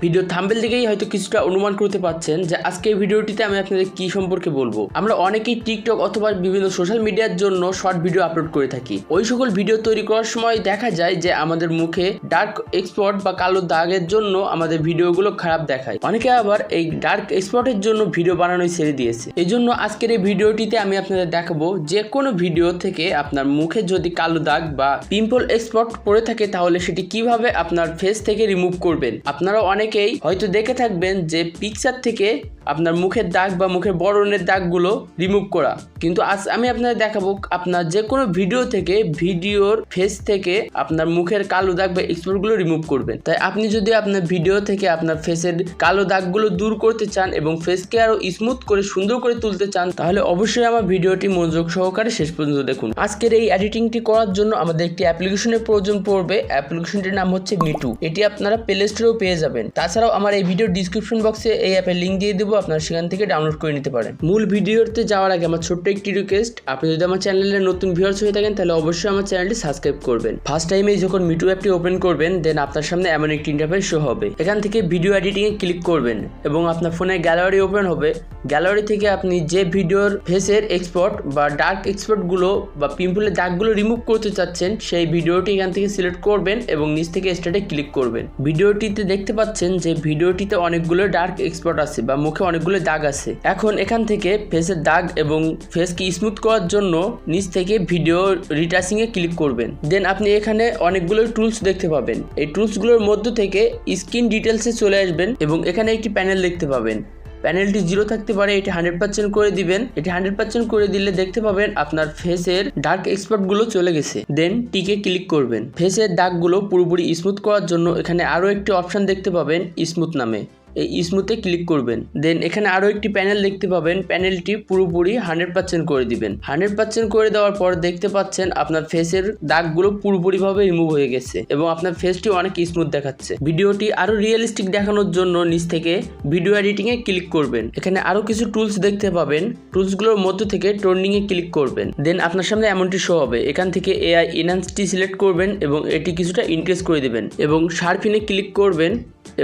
Video thumbnail দেখেই হয়তো কিছুটা অনুমান করতে পারছেন যে আজকের ভিডিওটিতে আমি আপনাদের কি সম্পর্কে বলবো। আমরা অনেকেই টিকটক অথবা বিভিন্ন সোশ্যাল মিডিয়ার জন্য শর্ট ভিডিও আপলোড করে থাকি। ওই সকল ভিডিও তৈরি করার সময় দেখা যায় যে আমাদের মুখে ডার্ক স্পট বা কালো দাগের জন্য আমাদের ভিডিওগুলো খারাপ দেখায়। অনেকে আবার এই ডার্ক স্পটের জন্য ভিডিও বানানোই ছেড়ে দিয়েছে। এই জন্য আজকের এই ভিডিওটিতে আমি আপনাদের দেখাবো যে কোনো ভিডিও থেকে আপনার মুখে যদি কালো দাগ বা পিম্পল স্পট পড়ে থাকে তাহলে সেটি কিভাবে আপনার ফেস থেকে রিমুভ করবেন। আপনারা অনেকেই হয়তো দেখে থাকবেন যে পিকচার থেকে আপনার মুখের দাগ বা মুখের বর্ণের দাগগুলো রিমুভ করা, কিন্তু আজ আমি আপনাদের দেখাবো আপনার যে কোনো ভিডিও থেকে ভিডিওর ফেস থেকে আপনার মুখের কালো দাগ বা স্পটগুলো রিমুভ করবেন। তাই আপনি যদি আপনার ভিডিও থেকে আপনার ফেসের কালো দাগগুলো দূর করতে চান এবং ফেসকে আরো স্মুথ করে সুন্দর করে তুলতে চান তাহলে অবশ্যই আমার ভিডিওটি মনোযোগ সহকারে শেষ পর্যন্ত দেখুন। আজকের এই এডিটিংটি করার জন্য আমাদের একটি অ্যাপ্লিকেশনের প্রয়োজন পড়বে। অ্যাপ্লিকেশনটির নাম হচ্ছে মিটু। এটি আপনারা প্লে স্টোরেও পেয়ে যাবেন। তাছাড়াও আমার এই ভিডিও ডিসক্রিপশন বক্সে এই অ্যাপের লিঙ্ক দিয়ে দেবো, আপনারা সেখান থেকে ডাউনলোড করে নিতে পারেন। মূল ভিডিওতে যাওয়ার আগে আমার ছোট্ট একটি রিকোয়েস্ট, আপনি যদি আমার চ্যানেলের নতুন ভিউয়ার্স হয়ে থাকেন তাহলে অবশ্যই আমার চ্যানেলটি সাবস্ক্রাইব করবেন। ফার্স্ট টাইমে যখন মিটু অ্যাপটি ওপেন করবেন দেন আপনার সামনে এমন একটি ইন্টারফেস শো হবে। এখান থেকে ভিডিও এডিটিংয়ে ক্লিক করবেন এবং আপনার ফোনে গ্যালারি ওপেন হবে। গ্যালারি থেকে আপনি যে ভিডিওর ফেসের এক্সপোর্ট বা ডার্ক এক্সপোর্টগুলো বা পিম্পলের দাগগুলো রিমুভ করতে চাচ্ছেন সেই ভিডিওটি এখান থেকে সিলেক্ট করবেন এবং নিচ থেকে স্টার্টে ক্লিক করবেন। ভিডিওটিতে দেখতে পাচ্ছেন যে ভিডিওটিতে অনেকগুলো ডার্ক এক্সপোর্ট আছে বা মুখে অনেকগুলো দাগ আছে। এখন এখান থেকে ফেসের দাগ এবং ফেসকে স্মুথ করার জন্য নিচ থেকে ভিডিও রিটাচিং এ ক্লিক করবেন। দেন আপনি এখানে অনেকগুলো টুলস দেখতে পাবেন। এই টুলসগুলোর মধ্য থেকে স্ক্রিন ডিটেলসে চলে আসবেন এবং এখানে একটি প্যানেল দেখতে পাবেন। প্যানেলটি 0 থাকতে পারে, এটি 100% করে দিবেন। এটি 100% করে দিলে দেখতে পাবেন আপনার ফেসের ডার্ক স্পটগুলো চলে গেছে। দেন টিকে ক্লিক করবেন। ফেসের দাগগুলো পুরোপুরি স্মুথ করার জন্য এখানে আরও একটি অপশন দেখতে পাবেন স্মুথ নামে, এই স্মুথে ক্লিক করবেন। দেন এখানে আরও একটি প্যানেল দেখতে পাবেন, প্যানেলটি পুরোপুরি 100% করে দিবেন। 100% করে দেওয়ার পর দেখতে পাচ্ছেন আপনার ফেসের দাগগুলো পুরোপুরিভাবে রিমুভ হয়ে গেছে এবং আপনার ফেসটি অনেক স্মুথ দেখাচ্ছে। ভিডিওটি আরও রিয়েলিস্টিক দেখানোর জন্য নিচ থেকে ভিডিও এডিটিংয়ে ক্লিক করবেন। এখানে আরও কিছু টুলস দেখতে পাবেন, টুলসগুলোর মধ্য থেকে টোনিংয়ে ক্লিক করবেন। দেন আপনার সামনে এমনটি শো হবে। এখান থেকে এআই এনহান্সটি সিলেক্ট করবেন এবং এটি কিছুটা ইনক্রিজ করে দিবেন এবং শার্পিনে ক্লিক করবেন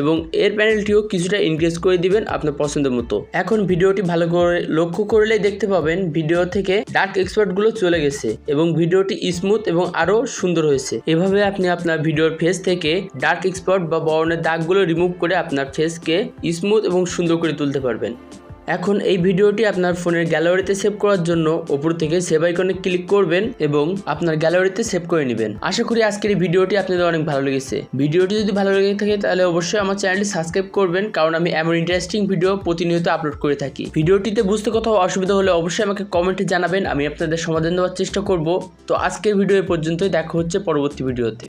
এবং এর প্যানেলটিও কিছুটা ইনক্রিজ করে দিবেন আপনার পছন্দ মতো। এখন ভিডিওটি ভালো করে লক্ষ্য করলেই দেখতে পাবেন ভিডিও থেকে ডার্ক এক্সপোর্টগুলো চলে গেছে এবং ভিডিওটি স্মুথ এবং আরো সুন্দর হয়েছে। এভাবে আপনি আপনার ভিডিওর ফেস থেকে ডার্ক এক্সপোর্ট বা বর্ণের দাগগুলো রিমুভ করে আপনার ফেসকে স্মুথ এবং সুন্দর করে তুলতে পারবেন। এখন এই ভিডিওটি আপনার ফোনের গ্যালারিতে সেভ করার জন্য উপর থেকে সেভ আইকনে ক্লিক করবেন এবং আপনার গ্যালারিতে সেভ করে নেবেন। আশা করি আজকের এই ভিডিওটি আপনাদের অনেক ভালো লেগেছে। ভিডিওটি যদি ভালো লেগে থাকে তাহলে অবশ্যই আমার চ্যানেলটি সাবস্ক্রাইব করবেন, কারণ আমি এমন ইন্টারেস্টিং ভিডিও প্রতিনিয়ত আপলোড করে থাকি। ভিডিওটিতে বুঝতে কোথাও অসুবিধা হলে অবশ্যই আমাকে কমেন্টে জানাবেন, আমি আপনাদের সমাধান দেওয়ার চেষ্টা করব। তো আজকের ভিডিও এ পর্যন্তই, দেখা হচ্ছে পরবর্তী ভিডিওতে।